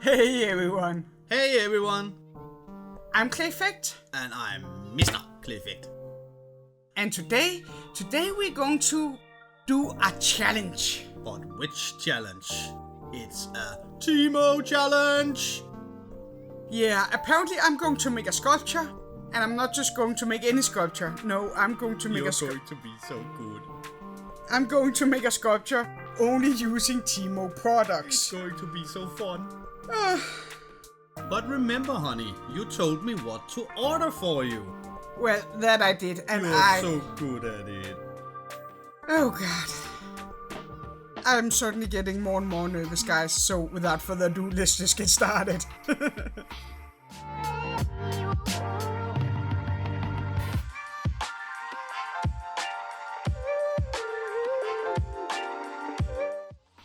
Hey everyone. Hey everyone. I'm Clayfect. And I'm Mr. Clayfect. And today we're going to do a challenge. But which challenge? It's a Temu challenge. Yeah, apparently I'm going to make a sculpture. And I'm not just going to make any sculpture. No, I'm going to make You're going to be so good. I'm going to make a sculpture only using Tema Products. It's going to be so fun. But remember, honey, you told me what to order for you. Well, that I did, and You're so good at it. Oh god. I'm certainly getting more and more nervous, guys, so without further ado, let's just get started.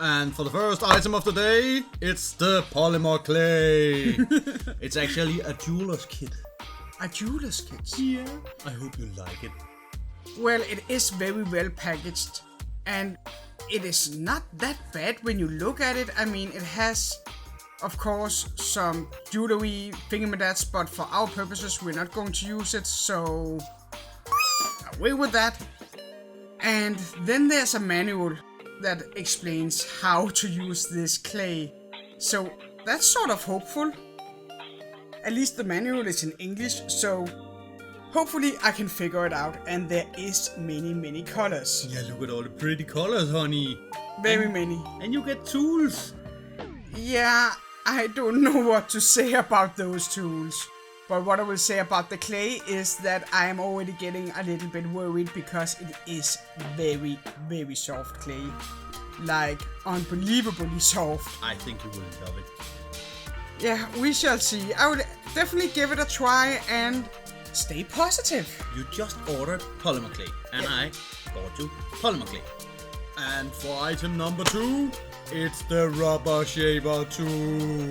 And for the first item of the day, it's the Polymer Clay. It's actually a jeweler's kit. A jeweler's kit? Yeah. I hope you like it. Well, it is very well packaged. And it is not that bad when you look at it. I mean, it has, of course, some jewelry thingamadads, but for our purposes, we're not going to use it, so away with that. And then there's a manual that explains how to use this clay. So that's sort of hopeful. At least the manual is in English, so hopefully I can figure it out. And there is many colors. Yeah, look at all the pretty colors, honey. Very many. And you get tools. Yeah, I don't know what to say about those tools. But what I will say about the clay is that I am already getting a little bit worried because it is very soft clay. Like, unbelievably soft. I think you will love it. Yeah, we shall see. I will definitely give it a try and stay positive. You just ordered Polymer Clay, and I bought you Polymer Clay. And for item number 2, it's the rubber shaper tool.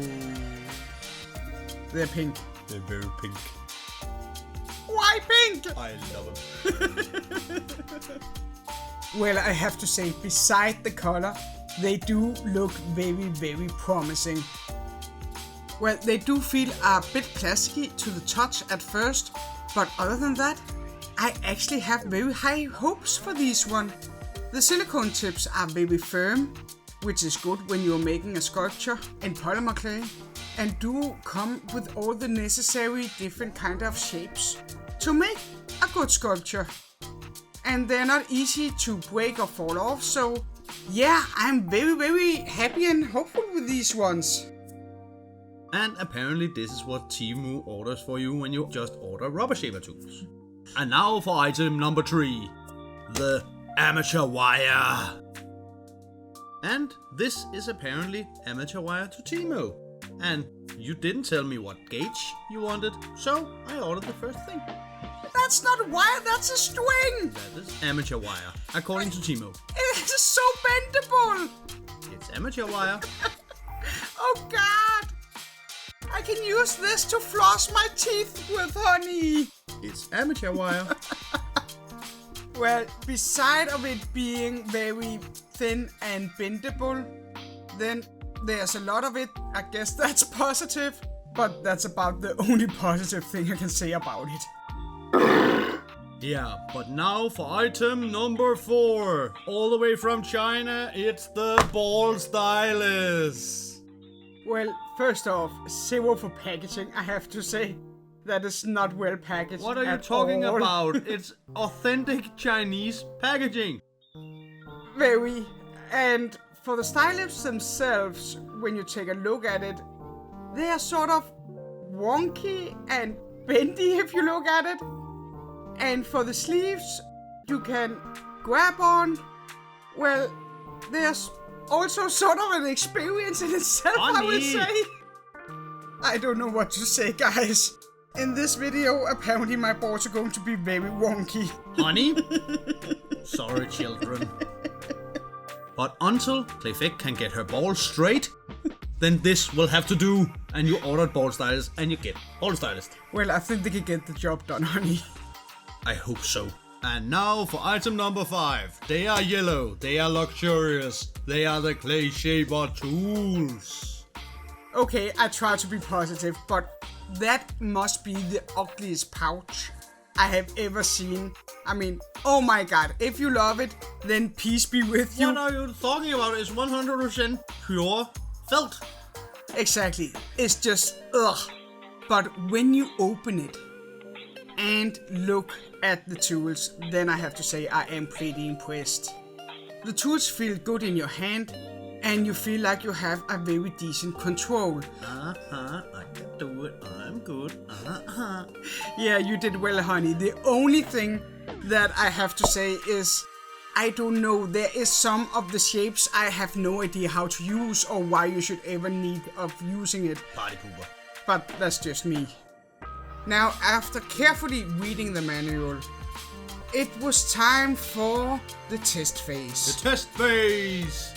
They're pink. They're very pink. Why pink? I love them. Well, I have to say, beside the color, they do look very promising. Well, they do feel a bit plasticky to the touch at first, but other than that, I actually have very high hopes for these one. The silicone tips are very firm, which is good when you're making a sculpture in polymer clay, and do come with all the necessary different kind of shapes to make a good sculpture. And they're not easy to break or fall off, so yeah, I'm very happy and hopeful with these ones. And apparently this is what Temu orders for you when you just order rubber shaper tools. And now for item number 3, the amateur wire. And this is apparently amateur wire to Temu. And you didn't tell me what gauge you wanted, so I ordered the first thing. That's not a wire, that's a string! That is amateur wire, according to Temu. It is so bendable! It's amateur wire. Oh god! I can use this to floss my teeth with, honey! It's amateur wire. Well, beside of it being very thin and bendable, then there's a lot of it. I guess that's positive, but that's about the only positive thing I can say about it. Yeah, but now for item number 4. All the way from China, it's the ball stylus. Well, first off, 0 for packaging, I have to say. That is not well packaged. What are you talking about? It's authentic Chinese packaging. Very. And for the stylus themselves, when you take a look at it, they are sort of wonky and bendy if you look at it. And for the sleeves, you can grab on. Well, there's also sort of an experience in itself, Honey. I would say. I don't know what to say, guys. In this video, apparently my balls are going to be very wonky. Honey? Sorry, children. But until Clayfect can get her balls straight, then this will have to do. And you ordered ball stylus, and you get ball stylist. Well, I think they can get the job done, honey. I hope so. And now for item number 5. They are yellow, they are luxurious, they are the clay shaper tools. Okay, I try to be positive, but that must be the ugliest pouch I have ever seen. I mean, oh my god, if you love it, then peace be with you. What are you talking about? It's 100% pure felt. Exactly, it's just ugh. But when you open it and look at the tools, then I have to say I am pretty impressed. The tools feel good in your hand, and you feel like you have a very decent control. I can do it, I'm good. Yeah, you did well, honey. The only thing that I have to say is, I don't know, there is some of the shapes I have no idea how to use or why you should ever need of using it. Party pooper. But that's just me. Now, after carefully reading the manual, it was time for the test phase. The test phase!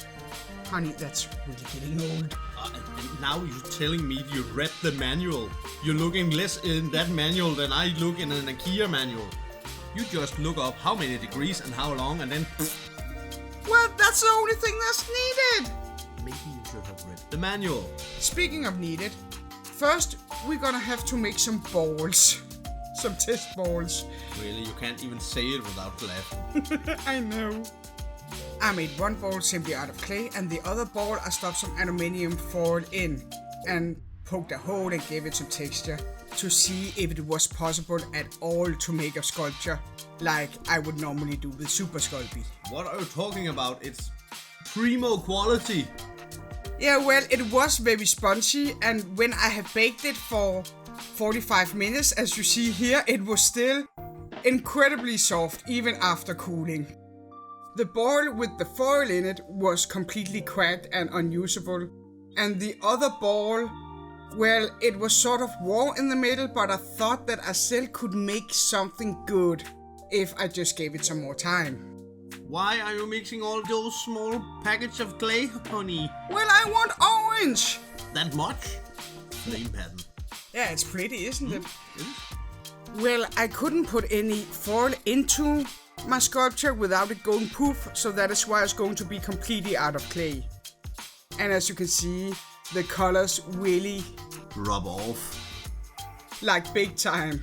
Honey, that's really getting old. And now you're telling me you read the manual. You're looking less in that manual than I look in an IKEA manual. You just look up how many degrees and how long and then... Well, that's the only thing that's needed. Maybe you should have read the manual. Speaking of needed, first we're gonna have to make some balls. Some test balls. Really, you can't even say it without laughing. I know. I made one ball simply out of clay, and the other ball I stuffed some aluminium foil in and poked a hole and gave it some texture to see if it was possible at all to make a sculpture like I would normally do with Super Sculpey. What are you talking about? It's primo quality. Yeah, well, it was very spongy, and when I had baked it for 45 minutes, as you see here, it was still incredibly soft even after cooling. The ball with the foil in it was completely cracked and unusable, and the other ball, well, it was sort of warm in the middle, but I thought that I still could make something good if I just gave it some more time. Why are you mixing all those small packets of clay, honey? Well, I want orange! That much? Flame pattern. Yeah, it's pretty, isn't it? It is. Well, I couldn't put any foil into my sculpture without it going poof, so that is why it's going to be completely out of clay. And as you can see, the colors really Rub off. like big time.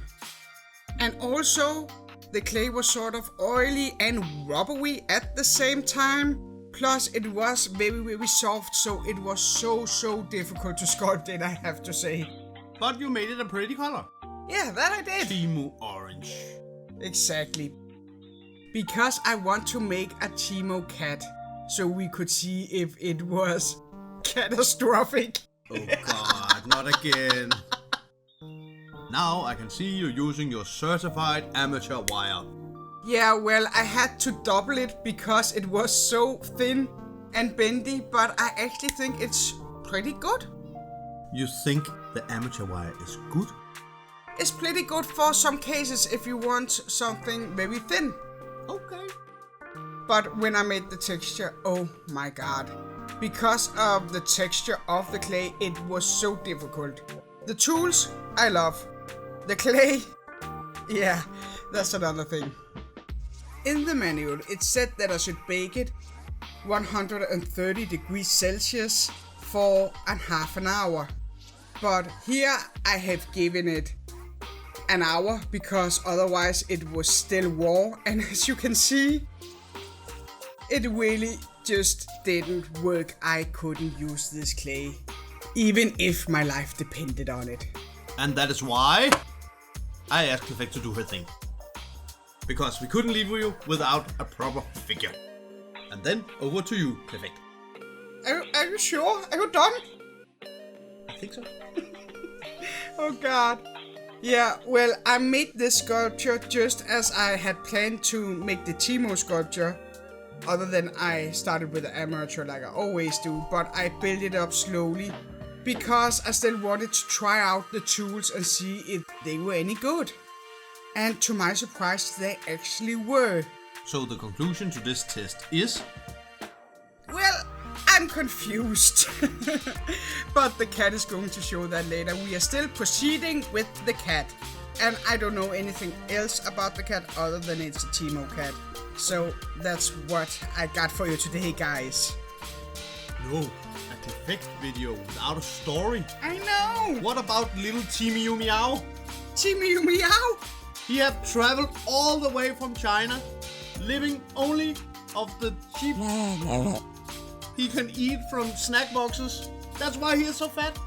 And also, the clay was sort of oily and rubbery at the same time. Plus, it was very, very soft, so it was so difficult to sculpt it, I have to say. But you made it a pretty color. Yeah, that I did. Temu orange. Exactly. Because I want to make a Temu cat, so we could see if it was catastrophic. Oh god, not again. Now I can see you using your certified amateur wire. Yeah, well, I had to double it because it was so thin and bendy, but I actually think it's pretty good. You think the amateur wire is good? It's pretty good for some cases if you want something very thin. Okay. But when I made the texture, oh my god. Because of the texture of the clay, it was so difficult. The tools, I love. The clay, yeah, that's another thing. In the manual, it said that I should bake it 130 degrees Celsius for half an hour. But here I have given it an hour because otherwise it was still raw, and as you can see, it really just didn't work. I couldn't use this clay, even if my life depended on it. And that is why I asked Clayfect to do her thing. Because we couldn't leave you without a proper figure. And then over to you, Clayfect. Are you sure? Are you done? I think so. Oh god. Yeah, well, I made this sculpture just as I had planned to make the Temu sculpture. Other than I started with the amateur like I always do, but I built it up slowly because I still wanted to try out the tools and see if they were any good. And to my surprise, they actually were. So the conclusion to this test is... Well, I'm confused. But the cat is going to show that later. We are still proceeding with the cat. And I don't know anything else about the cat other than it's a Temu cat. So that's what I got for you today, guys. No, a Clayfect video without a story. I know! What about little Temi-umi-yav? Temi-umi-yav? He have traveled all the way from China, living only of the cheap he can eat from snack boxes. That's why he is so fat.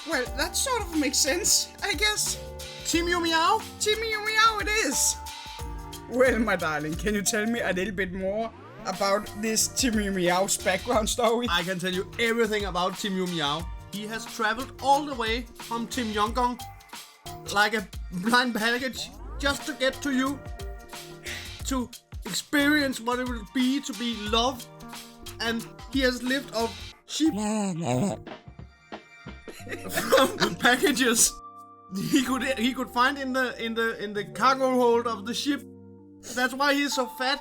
Well, that sort of makes sense, I guess. Temi-umi-yav? Temi-umi-yav it is. Well, my darling, can you tell me a little bit more about this Temi-umi-yav's background story? I can tell you everything about Temi-umi-yav. He has traveled all the way from Tim-Yong-gong like a blind package just to get to you, to experience what it will be to be loved, and he has lived off sheep from packages he could find in the cargo hold of the ship. That's why he's so fat.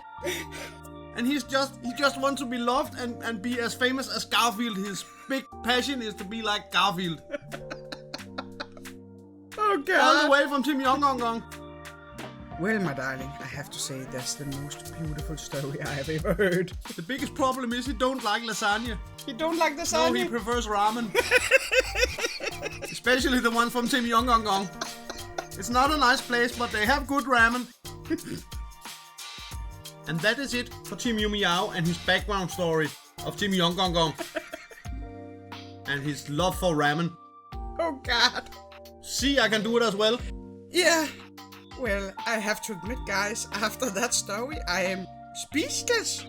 And he just wants to be loved and be as famous as Garfield. His big passion is to be like Garfield. Okay. All the way from Tim-Yong-gong. Well, my darling, I have to say that's the most beautiful story I have ever heard. The biggest problem is he don't like lasagna. You don't like lasagna? No, he prefers ramen. Especially the one from Tim-Yong-gong. It's not a nice place, but they have good ramen. And that is it for Temi-umi-yav and his background story of Tim-Yong-gong. And his love for ramen. Oh God. See, I can do it as well. Yeah. Well, I have to admit, guys, after that story, I am speechless.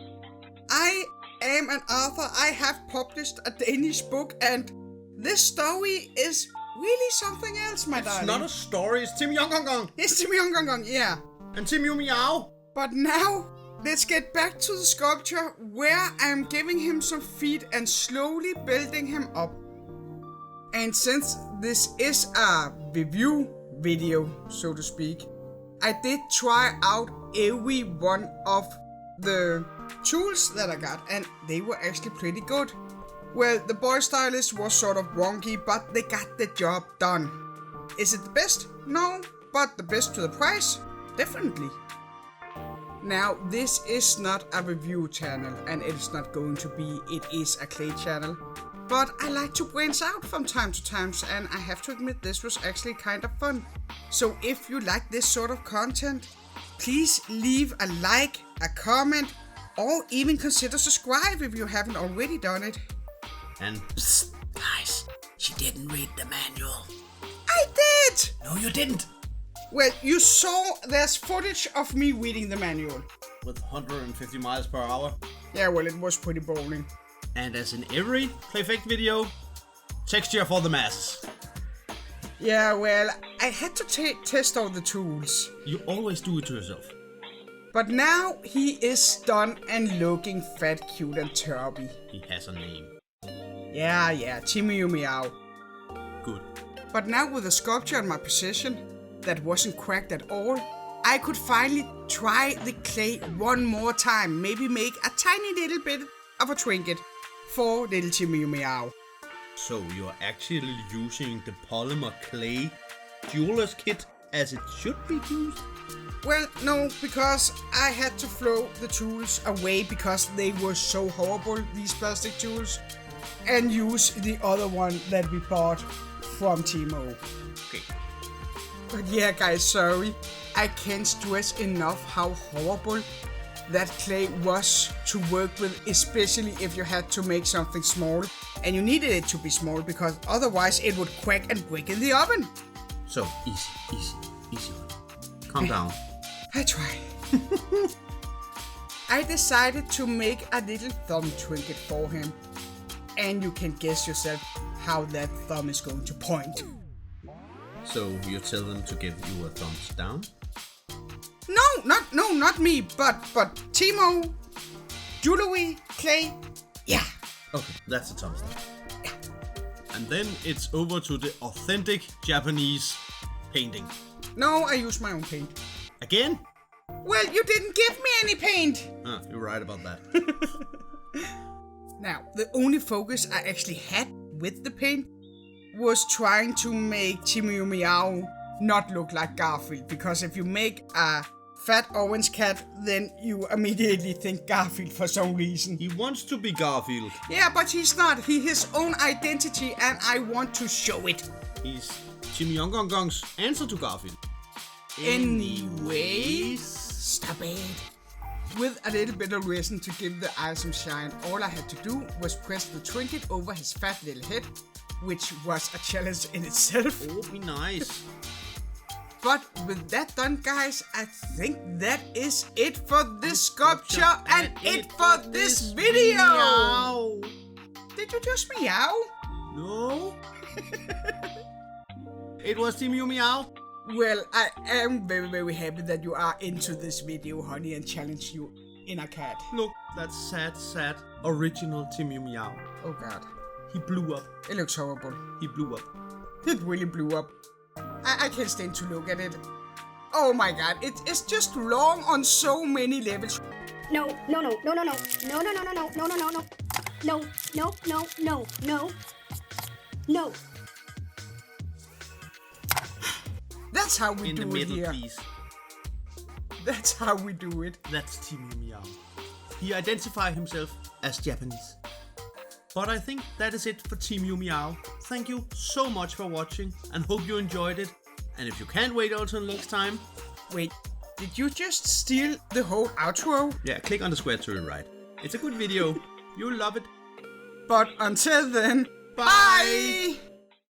I am an author. I have published a Danish book, and this story is really something else, my darling. It's not a story, it's Tim-Yong-gong. It's Temi-umi-yav, yeah. And Temi-umi-yav. But now, let's get back to the sculpture, where I'm giving him some feet and slowly building him up. And since this is a review video, so to speak, I did try out every one of the tools that I got, and they were actually pretty good. Well, the boy stylist was sort of wonky, but they got the job done. Is it the best? No, but the best to the price? Definitely. Now, this is not a review channel, and it is not going to be. It is a clay channel. But I like to branch out from time to time, and I have to admit this was actually kind of fun. So if you like this sort of content, please leave a like, a comment, or even consider subscribe if you haven't already done it. And psst, guys, she didn't read the manual. I did! No, you didn't. Well, you saw there's footage of me reading the manual. With 150 miles per hour. Yeah, well, it was pretty boring. And as in every Clayfect video, texture for the masses. Yeah, well, I had to test all the tools. You always do it to yourself. But now he is done and looking fat, cute and chubby. He has a name. Yeah, Temi-umi-yav. Good. But now with the sculpture in my possession, that wasn't cracked at all, I could finally try the clay one more time. Maybe make a tiny little bit of a trinket for little Temi-umi-yav. So you're actually using the Polymer Clay jeweler's kit as it should be used? Well, no, because I had to throw the tools away because they were so horrible, these plastic tools, and use the other one that we bought from Temu. Okay. But yeah, guys, sorry. I can't stress enough how horrible that clay was to work with, especially if you had to make something small and you needed it to be small because otherwise it would crack and break in the oven. So easy. Calm down. I try. I decided to make a little thumb trinket for him, and you can guess yourself how that thumb is going to point. So you tell them to give you a thumbs down? No, not me, but Temu, jewelry, clay, yeah. Okay, that's a thumbs down. Yeah. And then it's over to the authentic Japanese painting. No, I use my own paint. Again? Well, you didn't give me any paint. You're right about that. Now, the only focus I actually had with the paint was trying to make Temi-umi-yav not look like Garfield, because if you make a fat orange cat, then you immediately think Garfield for some reason. He wants to be Garfield. Yeah, but he's not. He's his own identity, and I want to show it. He's Temi-umi-yav's answer to Garfield. Anyways, stop it. With a little bit of reason to give the eye some shine, all I had to do was press the trinket over his fat little head, which was a challenge in itself. Oh, be nice. But with that done, guys, I think that is it for this sculpture and it for this video. Meow. Did you just meow? No. It was Temi-umi-yav. Well, I am very, very happy that you are into this video, honey, and challenge you in a cat. Look, that sad, original Temi-umi-yav. Oh god. He blew up. It looks horrible. He blew up. It really blew up. I can't stand to look at it. Oh my god, it's just long on so many levels. No. That's how we In do the it middle, here. please. That's how we do it. That's Temi-umi-yav. He identifies himself as Japanese. But I think that is it for Temi-umi-yav. Thank you so much for watching and hope you enjoyed it. And if you can't wait until next time... Wait, did you just steal the whole outro? Yeah, click on the square to the right. It's a good video. You'll love it. But until then, bye!